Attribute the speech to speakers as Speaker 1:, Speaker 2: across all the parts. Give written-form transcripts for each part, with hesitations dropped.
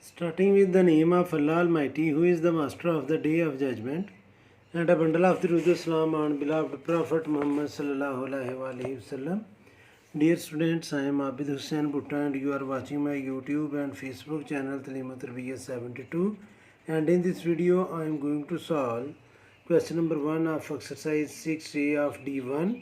Speaker 1: Starting with the name of Allah Almighty, who is the master of the day of judgment, and a bundle of the Islam on beloved Prophet Muhammad sallallahu alaihi wasallam. Dear students, I am Abid Hussain Bhutta and you are watching my YouTube and Facebook channel Taleemat Tarbiyat 72, and in this video I am going to solve question number 1 of exercise 6A of D1,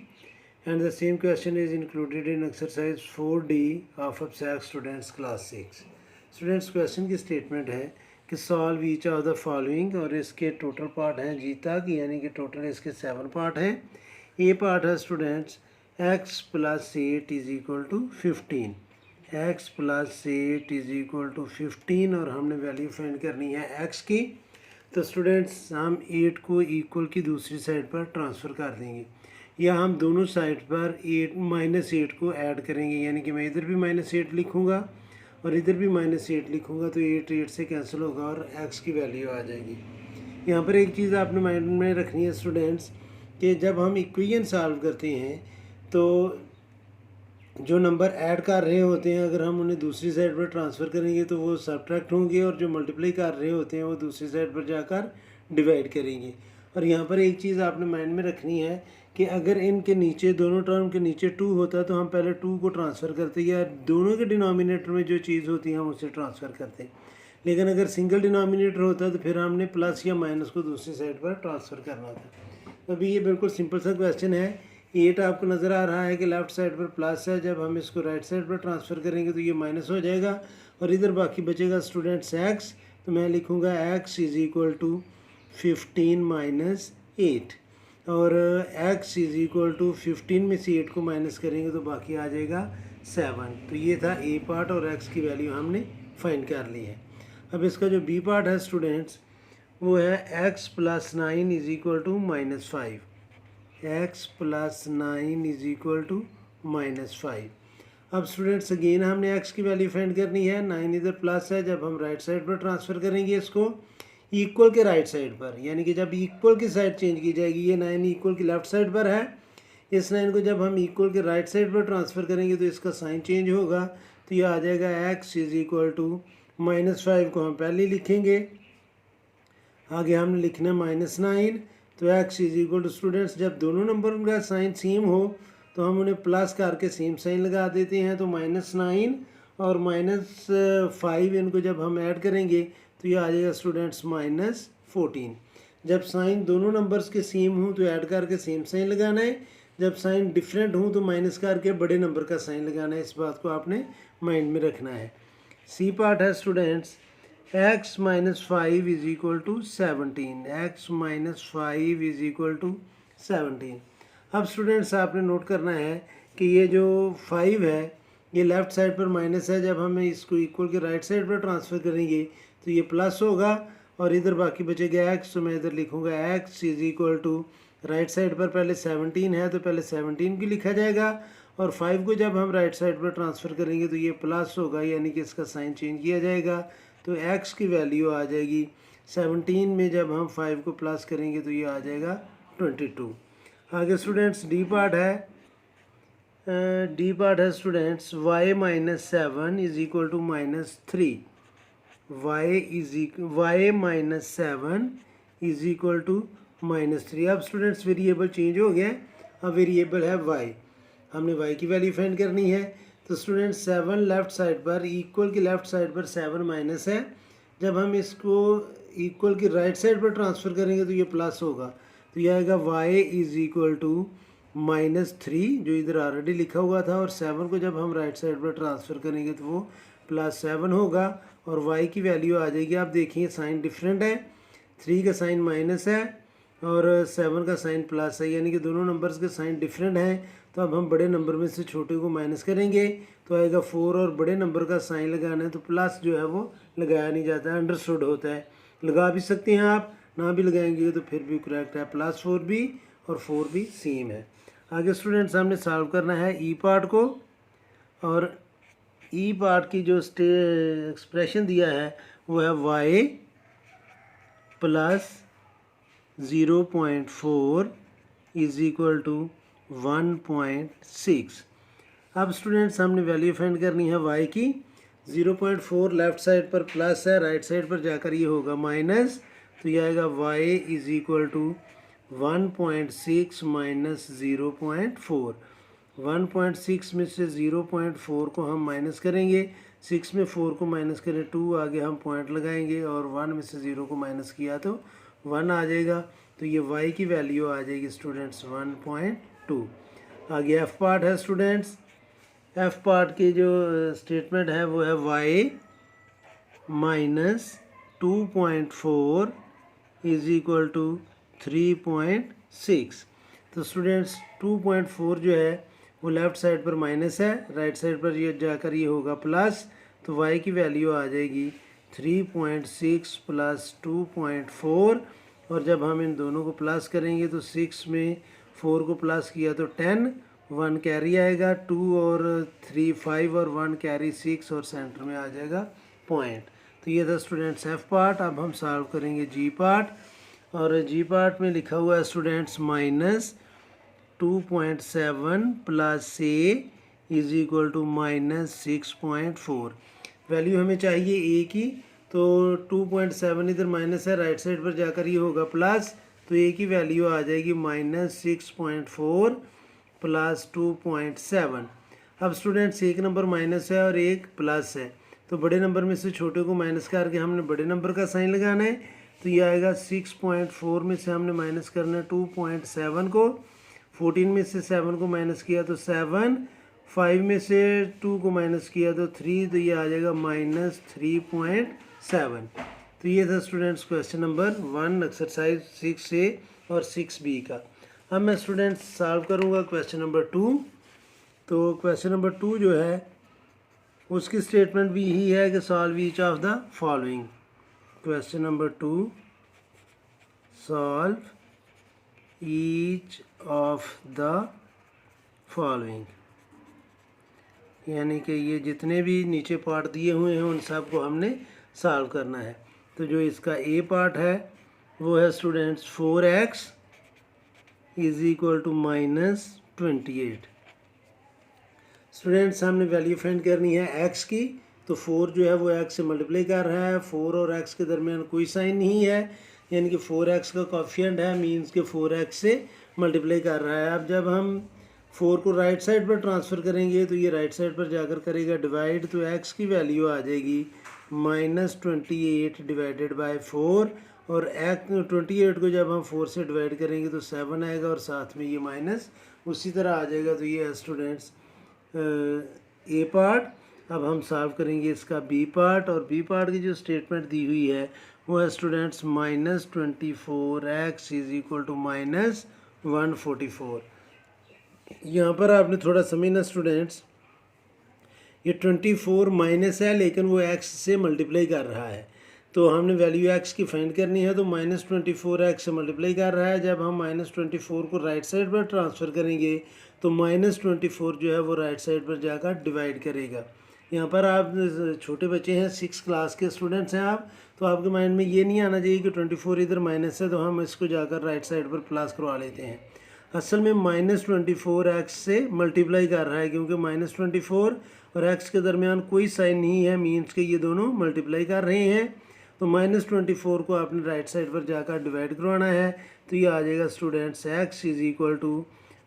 Speaker 1: and the same question is included in exercise 4D of ABSAC students class 6. Students question की statement है कि solve each of the following, और इसके total part हैं जी तक, यानी कि total इसके 7 पार्ट हैं। ए पार्ट है students x plus 8 is equal to 15, x plus 8 is equal to 15, और हमने वैल्यू फाइंड करनी है x की। तो स्टूडेंट्स हम 8 को इक्वल की दूसरी साइड पर ट्रांसफ़र कर देंगे, या हम दोनों साइड पर -8 को ऐड करेंगे, यानी कि मैं इधर भी -8 लिखूँगा और इधर भी -8 लिखूँगा, तो 8 से कैंसिल होगा और x की वैल्यू आ जाएगी। यहाँ पर एक चीज़ आपने माइंड में रखनी है स्टूडेंट्स कि जब हम इक्वेशन सॉल्व करते हैं तो जो नंबर ऐड कर रहे होते हैं, अगर हम उन्हें दूसरी साइड पर ट्रांसफ़र करेंगे तो वो सब्ट्रैक्ट होंगे, और जो मल्टीप्लाई कर रहे होते हैं वो दूसरी साइड पर जाकर डिवाइड करेंगे। और यहाँ पर एक चीज़ आपने माइंड में रखनी है कि अगर इनके नीचे, दोनों टर्म के नीचे 2 होता तो हम पहले 2 को ट्रांसफ़र करते, या दोनों के डिनोमिनेटर में जो चीज़ होती है हम उसे ट्रांसफ़र करते। लेकिन अगर सिंगल डिनोमिनेटर होता तो फिर हमने प्लस या माइनस को दूसरी साइड पर ट्रांसफ़र करना था। अभी ये बिल्कुल सिंपल सा क्वेश्चन है। 8 आपको नज़र आ रहा है कि लेफ़्ट साइड पर प्लस है, जब हम इसको राइट साइड पर ट्रांसफ़र करेंगे तो ये माइनस हो जाएगा, और इधर बाकी बचेगा स्टूडेंट्स x। तो मैं लिखूँगा x is equal to 15 minus 8, और x इज़ इक्वल टू 15 में से 8 को माइनस करेंगे तो बाकी आ जाएगा 7। तो ये था ए पार्ट, और x की वैल्यू हमने फाइंड कर ली है। अब इसका जो बी पार्ट है स्टूडेंट्स वो है x plus 9 is equal to -5, x plus 9 is equal to -5। अब स्टूडेंट्स अगेन हमने x की वैल्यू फाइंड करनी है। 9 इधर प्लस है, जब हम राइट साइड पर ट्रांसफ़र करेंगे इसको इक्वल के राइट साइड पर, यानी कि जब इक्वल की साइड चेंज की जाएगी, ये 9 इक्वल की लेफ़्ट साइड पर है, इस 9 को जब हम इक्वल के राइट साइड पर ट्रांसफ़र करेंगे तो इसका साइन चेंज होगा, तो ये आ जाएगा x इज़ इक्वल टू -5 को हम पहले लिखेंगे, आगे हमने लिखना -9। तो x is equal to students, जब दोनों नंबर का साइन सेम हो तो हम उन्हें प्लस करके सेम साइन लगा देते हैं, तो -9 और -5 इनको जब हम ऐड करेंगे तो ये आ जाएगा स्टूडेंट्स -14। जब साइन दोनों नंबर्स के सेम हों तो ऐड करके सेम साइन लगाना है, जब साइन डिफरेंट हों तो माइनस करके बड़े नंबर का साइन लगाना है। इस बात को आपने माइंड में रखना है। सी पार्ट है students x - 5 is equal to 17, x - 5 is equal to 17। अब स्टूडेंट्स आपने नोट करना है कि ये जो 5 है ये लेफ़्ट साइड पर माइनस है, जब हमें इसको इक्वल के राइट साइड पर ट्रांसफ़र करेंगे तो ये प्लस होगा, और इधर बाकी बचेगा x। तो मैं इधर लिखूँगा x is equal to, right side पर पहले 17 है तो पहले 17 की लिखा जाएगा, और 5 को जब हम राइट साइड पर ट्रांसफ़र करेंगे तो ये प्लस होगा, यानी कि इसका साइन चेंज किया जाएगा, तो x की वैल्यू आ जाएगी 17 में जब हम 5 को प्लस करेंगे तो ये आ जाएगा 22। आगे स्टूडेंट्स डी पार्ट है। डी पार्ट है students y - 7 is equal to -3, y - 7 is equal to -3। अब स्टूडेंट्स वेरिएबल चेंज हो गया, अब वेरिएबल है y, हमने y की वैल्यू फाइंड करनी है। तो स्टूडेंट्स 7 लेफ़्ट साइड पर, इक्वल की लेफ़्ट साइड पर 7 माइनस है, जब हम इसको इक्वल की राइट साइड पर ट्रांसफ़र करेंगे तो ये प्लस होगा, तो ये आएगा y इज़ इक्वल टू -3 जो इधर ऑलरेडी लिखा हुआ था, और 7 को जब हम राइट साइड पर ट्रांसफ़र करेंगे तो वो +7 होगा, और y की वैल्यू आ जाएगी। आप देखिए साइन डिफरेंट है, 3 का साइन माइनस है और 7 का साइन प्लस है, यानी कि दोनों नंबर्स के साइन डिफरेंट हैं। तो अब हम बड़े नंबर में से छोटे को माइनस करेंगे तो आएगा 4, और बड़े नंबर का साइन लगाना है तो प्लस जो है वो लगाया नहीं जाता है, अंडरस्टूड होता है। लगा भी सकते हैं आप, ना भी लगाएंगे तो फिर भी करेक्ट है, +4 भी और 4 भी सेम है। आगे स्टूडेंट्स हमने सॉल्व करना है ई पार्ट को, और ई पार्ट की जो एक्सप्रेशन दिया है वो है y plus 0.4 is equal to 1.6। अब स्टूडेंट्स हमने वैल्यू फाइंड करनी है y की। 0.4 लेफ़्ट साइड पर प्लस है, राइट साइड पर जाकर ये होगा माइनस, तो ये आएगा y is equal to 1.6 minus 0.4। 1.6 में से 0.4 को हम माइनस करेंगे, 6 में 4 को माइनस करें 2, आगे हम पॉइंट लगाएंगे और 1 में से 0 को माइनस किया तो 1 आ जाएगा। तो ये y की वैल्यू आ जाएगी स्टूडेंट्स 1.2। आगे f पार्ट है स्टूडेंट्स। f पार्ट की जो स्टेटमेंट है वो है y minus 2.4 is equal to 3.6। तो स्टूडेंट्स 2.4 जो है वो लेफ़्ट साइड पर माइनस है, राइट साइड पर ये जाकर ये होगा प्लस, तो y की वैल्यू आ जाएगी 3.6 प्लस 2.4, और जब हम इन दोनों को प्लस करेंगे तो 6 में 4 को प्लस किया तो 10, 1 कैरी आएगा, 2 और 3 5 और 1 कैरी 6 और सेंटर में आ जाएगा पॉइंट। तो ये था स्टूडेंट्स एफ पार्ट। अब हम सॉल्व करेंगे जी पार्ट, और जी पार्ट में लिखा हुआ है students minus 2.7 plus A is equal to minus 6.4। Value हमें चाहिए ए की, तो 2.7 इधर माइनस है, राइट साइड पर जाकर ये होगा प्लस, तो ए की वैल्यू आ जाएगी माइनस 6.4 प्लस 2.7। अब स्टूडेंट्स एक नंबर माइनस है और एक प्लस है, तो बड़े नंबर में से छोटे को माइनस करके हमने बड़े नंबर का साइन लगाना है। तो ये आएगा 6.4 में से हमने माइनस करना है 2.7 को, 14 में से 7 को माइनस किया तो 7, 5 में से 2 को माइनस किया तो 3, तो ये आ जाएगा माइनस 3.7। तो ये था students question number 1 exercise 6A और 6B का। अब मैं स्टूडेंट्स सॉल्व करूँगा क्वेश्चन नंबर 2। तो क्वेश्चन नंबर 2 जो है उसकी स्टेटमेंट भी यही है कि solve each of the following. Question number 2, solve each of the following, यानी कि ये जितने भी नीचे पार्ट दिए हुए हैं उन सब को हमने सॉल्व करना है। तो जो इसका ए पार्ट है वो है students 4x is equal to minus 28। Students हमने वैल्यू फाइंड करनी है x की, तो 4 जो है वो x से मल्टीप्लाई कर रहा है, 4 और x के दरमियान कोई साइन नहीं है, यानी कि 4x का कॉफिशेंट है, मीन्स के 4x से मल्टीप्लाई कर रहा है। अब जब हम 4 को राइट साइड पर ट्रांसफ़र करेंगे तो ये राइट साइड पर जाकर करेगा डिवाइड, तो x की वैल्यू आ जाएगी माइनस 28 डिवाइडेड बाई 4, और 28 को जब हम 4 से डिवाइड करेंगे तो 7 आएगा और साथ में ये माइनस उसी तरह आ जाएगा। तो ये है स्टूडेंट्स ए पार्ट। अब हम सॉल्व करेंगे इसका बी पार्ट, और बी पार्ट की जो स्टेटमेंट दी हुई है वो है students minus 24x is equal to minus 144। यहाँ पर आपने थोड़ा समझना स्टूडेंट्स, ये 24 माइनस है लेकिन वो x से मल्टीप्लाई कर रहा है, तो हमने वैल्यू x की फाइंड करनी है, तो माइनस 24x से मल्टीप्लाई कर रहा है। जब हम माइनस 24 को राइट साइड पर ट्रांसफ़र करेंगे तो माइनस 24 जो है वो राइट साइड पर जाकर डिवाइड करेगा। यहाँ पर आप छोटे बच्चे हैं, 6 क्लास के स्टूडेंट्स हैं आप, तो आपके माइंड में ये नहीं आना चाहिए कि 24 इधर माइनस है तो हम इसको जाकर राइट साइड पर प्लस करवा लेते हैं। असल में माइनस 24x से मल्टीप्लाई कर रहा है, क्योंकि माइनस 24 और x के दरमियान कोई साइन नहीं है, मीन्स के ये दोनों मल्टीप्लाई कर रहे हैं। तो माइनस 24 को आपने राइट साइड पर जाकर डिवाइड करवाना है, तो ये आ जाएगा students x is equal to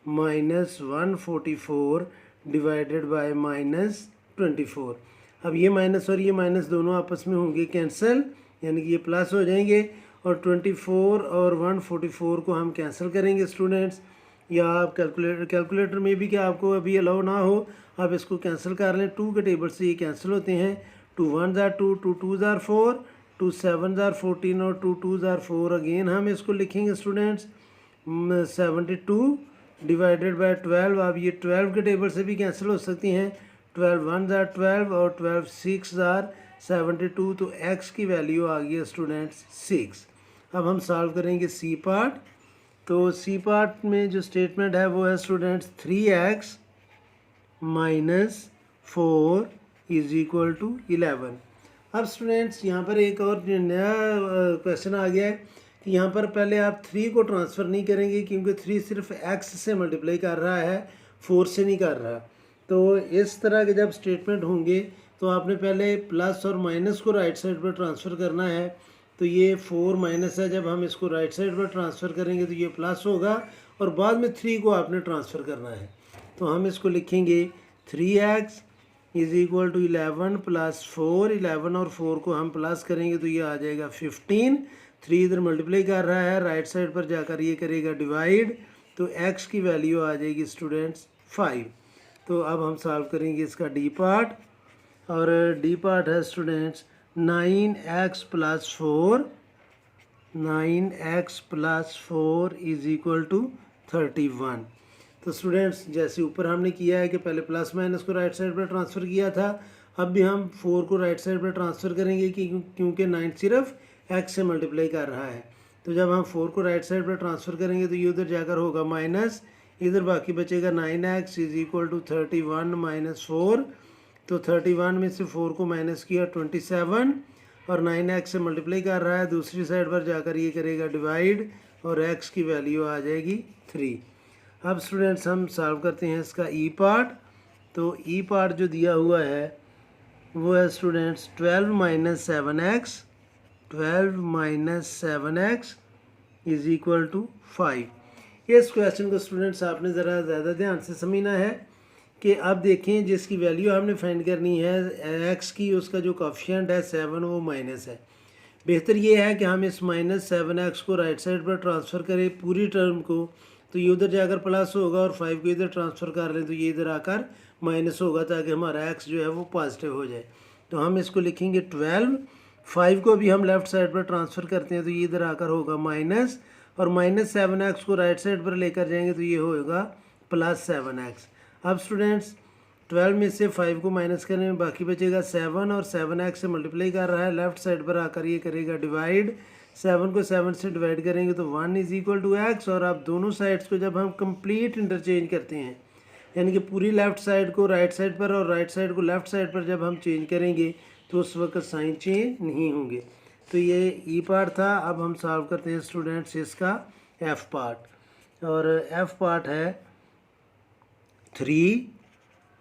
Speaker 1: minus 144 divided by minus 24। अब ये माइनस और ये माइनस दोनों आपस में होंगे कैंसिल, यानी कि ये प्लस हो जाएंगे, और 24 और 144 को हम कैंसिल करेंगे स्टूडेंट्स, या आप कैलकुलेटर में भी क्या आपको अभी अलाउ ना हो आप इसको कैंसिल कर लें। 2 के टेबल से ये कैंसिल होते हैं, 2 1 ज़ार 2, 2 2 ज़ार 4, 2 7 ज़ार 14 और 2 2 ज़ार 4। अगेन हम इसको लिखेंगे स्टूडेंट्स 72 डिवाइडेड बाय 12। अब ये 12 के टेबल से भी कैंसिल हो सकती हैं, 12 1 ज़ार 12 और 12 6 ज़ार 72, तो x की वैल्यू आ गई है स्टूडेंट्स 6। अब हम सॉल्व करेंगे सी पार्ट। तो सी पार्ट में जो स्टेटमेंट है वो है students 3x minus 4 is equal to 11। अब स्टूडेंट्स यहाँ पर एक और नया क्वेश्चन आ गया है कि यहाँ पर पहले आप 3 को ट्रांसफ़र नहीं करेंगे, क्योंकि 3 सिर्फ x से मल्टीप्लाई कर रहा है, 4 से नहीं कर रहा। तो इस तरह के जब स्टेटमेंट होंगे तो आपने पहले प्लस और माइनस को राइट साइड पर ट्रांसफ़र करना है। तो ये 4 माइनस है, जब हम इसको राइट साइड पर ट्रांसफ़र करेंगे तो ये प्लस होगा और बाद में 3 को आपने ट्रांसफ़र करना है। तो हम इसको लिखेंगे 3x is equal to 11 plus 4। 11 और 4 को हम प्लस करेंगे तो ये आ जाएगा 15। 3 इधर मल्टीप्लाई कर रहा है, राइट साइड पर जाकर ये करेगा डिवाइड, तो x की वैल्यू आ जाएगी स्टूडेंट्स 5। तो अब हम सॉल्व करेंगे इसका डी पार्ट, और डी पार्ट है students 9x plus 4। 9x plus 4 is equal to 31। तो स्टूडेंट्स जैसे ऊपर हमने किया है कि पहले प्लस माइनस को राइट साइड पर ट्रांसफ़र किया था, अब भी हम 4 को राइट साइड पर ट्रांसफ़र करेंगे क्योंकि 9 सिर्फ x से मल्टीप्लाई कर रहा है। तो जब हम 4 को राइट साइड पर ट्रांसफ़र करेंगे तो ये उधर जाकर होगा माइनस, इधर बाकी बचेगा 9x is equal to 31 minus 4। तो 31 में से 4 को माइनस किया 27, और 9x से मल्टीप्लाई कर रहा है, दूसरी साइड पर जाकर ये करेगा डिवाइड और x की वैल्यू आ जाएगी 3। अब स्टूडेंट्स हम सॉल्व करते हैं इसका ई पार्ट। तो ई पार्ट जो दिया हुआ है वो है students 12 minus 7x। 12 minus 7x is equal to 5। इस क्वेश्चन को स्टूडेंट्स आपने ज़रा ज़्यादा ध्यान से समझना है कि अब देखें जिसकी वैल्यू हमने फाइंड करनी है x की, उसका जो कोफिशिएंट है 7 वो माइनस है। बेहतर ये है कि हम इस माइनस 7x को राइट साइड पर ट्रांसफ़र करें पूरी टर्म को, तो ये उधर जाकर प्लस होगा, और 5 को इधर ट्रांसफ़र कर लें तो ये इधर आकर माइनस होगा, ताकि हमारा x जो है वो पॉजिटिव हो जाए। तो हम इसको लिखेंगे 12। 5 को भी हम लेफ़्ट साइड पर ट्रांसफ़र करते हैं तो ये इधर आकर होगा माइनस, और माइनस 7x को राइट साइड पर लेकर जाएंगे तो ये होगा प्लस 7x। अब स्टूडेंट्स 12 में से 5 को माइनस करने में बाकी बचेगा 7, और 7x से मल्टीप्लाई कर रहा है, लेफ़्ट साइड पर आकर ये करेगा डिवाइड। 7 को 7 से डिवाइड करेंगे तो 1 इज़ इक्वल टू x, और अब दोनों साइड्स को जब हम कंप्लीट इंटरचेंज करते हैं, यानी कि पूरी लेफ़्ट साइड को राइट साइड पर और राइट साइड को लेफ़्ट साइड पर जब हम चेंज करेंगे तो उस वक्त साइन चेंज नहीं होंगे। तो ये ई पार्ट था। अब हम सॉल्व करते हैं स्टूडेंट्स इसका एफ पार्ट, और एफ पार्ट है 3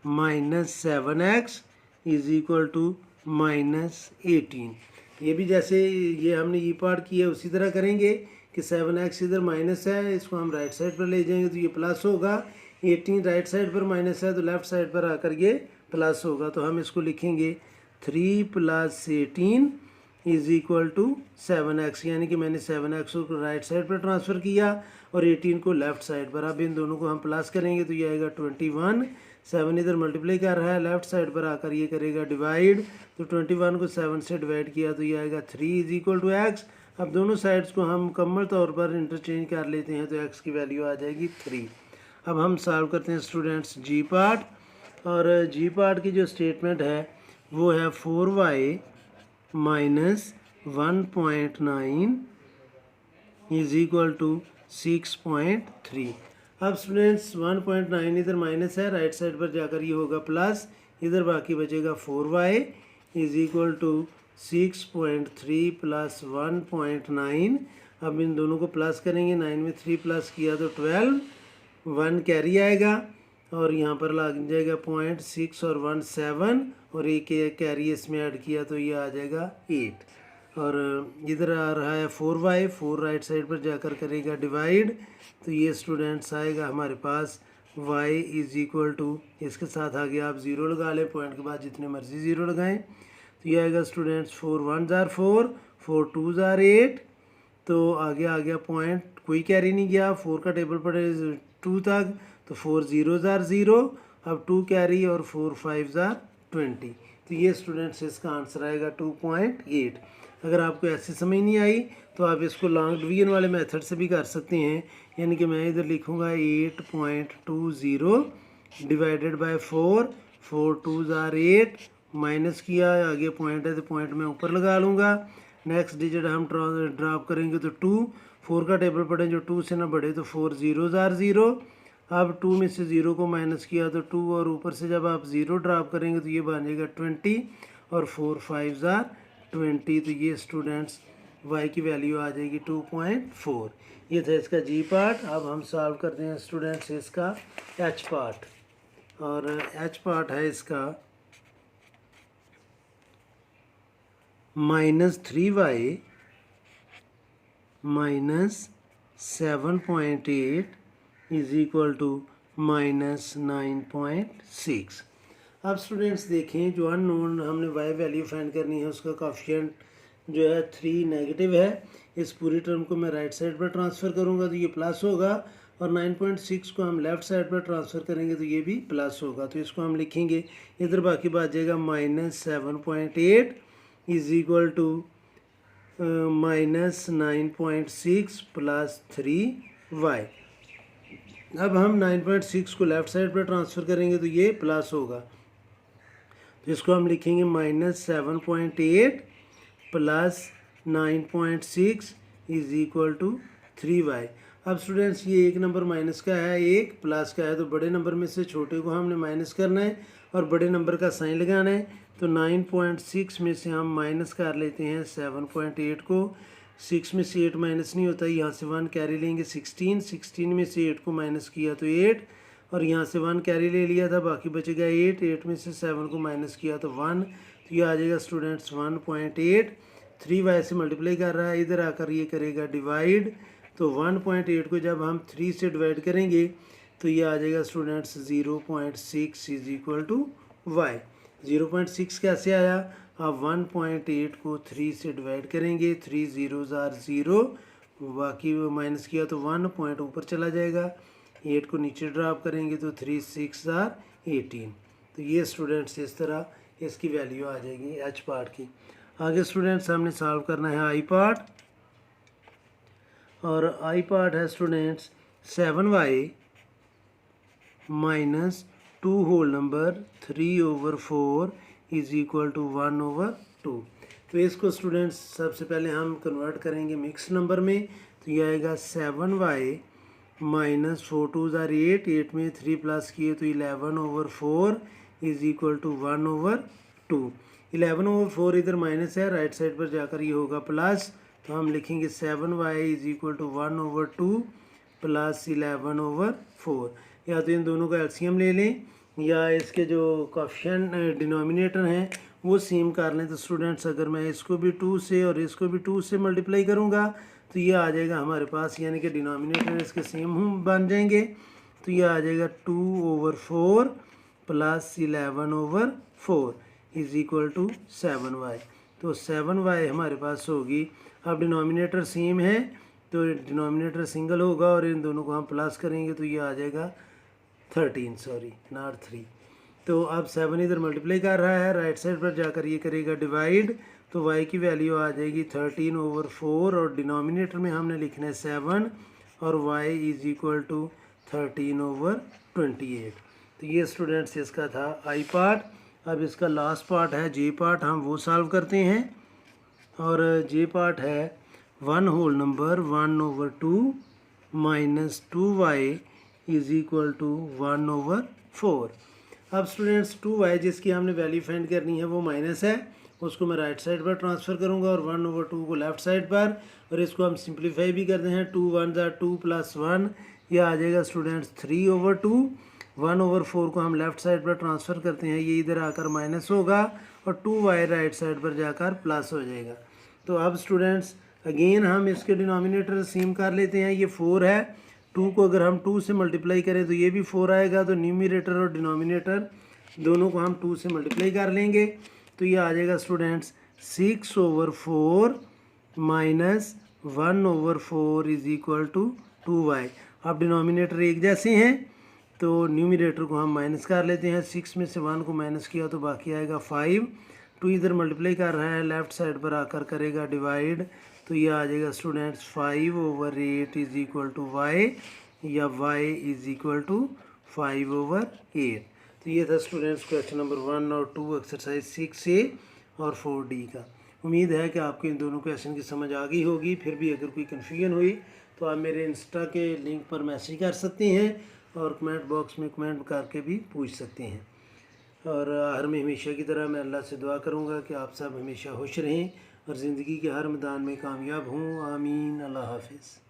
Speaker 1: minus 7x is equal to minus 18। ये भी जैसे ये हमने ई पार्ट किया उसी तरह करेंगे कि 7x इधर माइनस है, इसको हम राइट साइड पर ले जाएंगे तो ये प्लस होगा। 18 राइट साइड पर माइनस है तो लेफ़्ट साइड पर आकर ये प्लस होगा। तो हम इसको लिखेंगे 3 plus 18 is equal to 7x, यानी कि मैंने 7x को राइट साइड पर ट्रांसफ़र किया और 18 को लेफ़्ट साइड पर। अब इन दोनों को हम प्लस करेंगे तो ये आएगा 21। 7 इधर मल्टीप्लाई कर रहा है, लेफ़्ट साइड पर आकर ये करेगा डिवाइड, तो 21 को 7 से डिवाइड किया तो ये आएगा 3 इज़ इक्वल टू x। अब दोनों साइड्स को हम मुकम्मल तौर पर इंटरचेंज कर लेते हैं तो x की वैल्यू आ जाएगी 3। अब हम सॉल्व करते हैं स्टूडेंट्स जी पार्ट, और जी पार्ट की जो स्टेटमेंट है वो है 4y minus 1.9 is equal to 6.3। अब स्टूडेंट्स 1.9 इधर माइनस है, राइट साइड पर जाकर ये होगा प्लस, इधर बाकी बचेगा 4y is equal to 6.3 plus 1.9। अब इन दोनों को प्लस करेंगे, 9 में 3 प्लस किया तो 12, 1 कैरी आएगा और यहाँ पर लग जाएगा 0.6 और 1 7, और एक कैरी इसमें ऐड किया तो ये आ जाएगा 8। और इधर आ रहा है 4y, 4 राइट साइड पर जाकर करेगा डिवाइड, तो ये स्टूडेंट्स आएगा हमारे पास y इज़ इक्वल टू, इसके साथ आगे आप 0 लगा लें, पॉइंट के बाद जितने मर्जी 0 लगाएं, तो ये आएगा स्टूडेंट्स 4 1 ज़ार 4, 4 2 ज़ार 8, तो आगे आ गया पॉइंट, कोई कैरी नहीं गया, 4 का टेबल पड़े 2 तक, तो 4 0 ज़ार 0, अब 2 कैरी और 4 5 ज़ार 20। तो ये स्टूडेंट्स इसका आंसर आएगा 2.8। अगर आपको ऐसे समझ नहीं आई तो आप इसको लॉन्ग डिवीजन वाले मेथड से भी कर सकते हैं, यानी कि मैं इधर लिखूँगा 8.20 डिवाइडेड बाय 4, 4 2 ज़ार 8, माइनस किया, आगे पॉइंट है तो पॉइंट मैं ऊपर लगा लूँगा, नेक्स्ट डिजिट हम ड्रॉप करेंगे तो 2, 4 का टेबल पढ़े जो 2 से ना बढ़े तो 4 0 ज़ार 0, अब 2 में से 0 को माइनस किया तो 2, और ऊपर से जब आप 0 ड्रॉप करेंगे तो ये बन जाएगा 20, और 4 5 ज़ार 20, तो ये स्टूडेंट्स y की वैल्यू आ जाएगी 2.4। ये था इसका जी पार्ट। अब हम सॉल्व करते हैं स्टूडेंट्स इसका एच पार्ट, और एच पार्ट है इसका minus 3y minus 7.8 is equal to minus 9.6। अब स्टूडेंट्स देखें, जो अननोन हमने y वैल्यू फाइंड करनी है उसका कोएफिशिएंट जो है 3 नेगेटिव है। इस पूरी टर्म को मैं राइट साइड पर ट्रांसफ़र करूंगा तो ये प्लस होगा, और 9.6 को हम लेफ़्ट साइड पर ट्रांसफ़र करेंगे तो ये भी प्लस होगा। तो इसको हम लिखेंगे, इधर बाकी बात जाएगा minus 7.8 is equal to minus 9.6 plus 3y। अब हम 9.6 को लेफ़्ट साइड पर ट्रांसफ़र करेंगे तो ये प्लस होगा, तो इसको हम लिखेंगे minus 7.8 plus 9.6 is equal to 3y। अब स्टूडेंट्स ये एक नंबर माइनस का है, एक प्लस का है, तो बड़े नंबर में से छोटे को हमने माइनस करना है और बड़े नंबर का साइन लगाना है। तो 9.6 में से हम माइनस कर लेते हैं 7.8 को। 6 में से 8 माइनस नहीं होता, यहाँ से 1 कैरी लेंगे 16 में से 8 को माइनस किया तो 8, और यहाँ से 1 कैरी ले लिया था, बाकी बचेगा 8 में से 7 को माइनस किया तो 1, तो ये आ जाएगा स्टूडेंट्स 1.8। 3y से मल्टीप्लाई कर रहा है, इधर आकर ये करेगा डिवाइड, तो 1.8 को जब हम 3 से डिवाइड करेंगे तो ये आ जाएगा students 0.6 is equal to y। 0.6 कैसे आया? आप 1.8 को 3 से डिवाइड करेंगे, 3 ज़ीरोज़ आर 0, बाकी माइनस किया तो 1 पॉइंट ऊपर चला जाएगा, 8 को नीचे ड्रॉप करेंगे तो 3 6 आर 18। तो ये स्टूडेंट्स इस तरह इसकी वैल्यू आ जाएगी एच पार्ट की। आगे स्टूडेंट्स हमने सॉल्व करना है आई पार्ट, और आई पार्ट है students 7y minus 2 whole number 3/4 is equal to 1/2। तो इसको स्टूडेंट्स सबसे पहले हम कन्वर्ट करेंगे मिक्स नंबर में, तो ये आएगा 7y माइनस 4 2 ज़ार 8 में 3 प्लस किए तो 11/4 इज इक्वल टू 1/2। 11/4 इधर माइनस है, राइट साइड पर जाकर ये होगा प्लस, तो हम लिखेंगे 7y is equal to 1/2 plus 11/4। या तो इन दोनों का एलसीएम ले लें या इसके जो कोएफिशिएंट डिनोमिनेटर हैं वो सेम कर लें। तो स्टूडेंट्स अगर मैं इसको भी 2 से और इसको भी 2 से मल्टीप्लाई करूँगा तो ये आ जाएगा हमारे पास, यानी कि डिनोमिनेटर इसके सेम बन जाएंगे, तो ये आ जाएगा 2/4 plus 11/4 is equal to 7y। तो 7y हमारे पास होगी। अब डिनोमिनेटर सेम है तो डिनोमिनेटर सिंगल होगा और इन दोनों को हम प्लस करेंगे तो ये आ जाएगा 13, सॉरी नॉट 3। तो अब 7 इधर मल्टीप्लाई कर रहा है, राइट साइड पर जाकर ये करेगा डिवाइड, तो y की वैल्यू आ जाएगी 13/4, और डिनोमिनेटर में हमने लिखना है 7 और y इज इक्वल टू 13/28। तो ये स्टूडेंट्स इसका था आई पार्ट। अब इसका लास्ट पार्ट है जे पार्ट, हम वो सॉल्व करते हैं, और जे पार्ट है 1 whole number 1/2 minus 2y is equal to 1/4। अब स्टूडेंट्स 2y जिसकी हमने वैल्यू फाइंड करनी है वो माइनस है, उसको मैं राइट साइड पर ट्रांसफ़र करूंगा और 1/2 को लेफ़्ट साइड पर, और इसको हम सिंप्लीफाई भी करते हैं। 2 1 ज़ार 2 प्लस 1, यह आ जाएगा स्टूडेंट्स 3/2। 1/4 को हम लेफ़्ट साइड पर ट्रांसफ़र करते हैं, ये इधर आकर माइनस होगा और 2y राइट साइड पर जाकर प्लस हो जाएगा। तो अब स्टूडेंट्स अगेन हम इसके डिनोमिनेटर सेम कर लेते हैं, ये 4 है, 2 को अगर हम 2 से मल्टीप्लाई करें तो ये भी 4 आएगा, तो न्यूमरेटर और डिनोमिनेटर दोनों को हम 2 से मल्टीप्लाई कर लेंगे, तो ये आ जाएगा students 6/4 minus 1/4 is equal to 2y। अब डिनोमिनेटर एक जैसे हैं तो न्यूमरेटर को हम माइनस कर लेते हैं, 6 में से 1 को माइनस किया तो बाकी आएगा 5। 2 इधर मल्टीप्लाई कर रहा है, लेफ़्ट साइड पर आकर करेगा डिवाइड, तो ये आ जाएगा students 5/8 is equal to y, या y इज इक्वल टू 5/8। तो ये था स्टूडेंट्स क्वेश्चन नंबर 1 और 2 एक्सरसाइज 6A और 4D का। उम्मीद है कि आपको इन दोनों क्वेश्चन की समझ आ गई होगी। फिर भी अगर कोई कन्फ्यूजन हुई तो आप मेरे इंस्टा के लिंक पर मैसेज कर सकते हैं और कमेंट बॉक्स में कमेंट करके भी पूछ सकते हैं। और हर में हमेशा की तरह मैं अल्लाह से दुआ करूँगा कि आप सब हमेशा खुश रहें और ज़िंदगी के हर मैदान में कामयाब हों। आमीन। अल्लाह हाफिज़।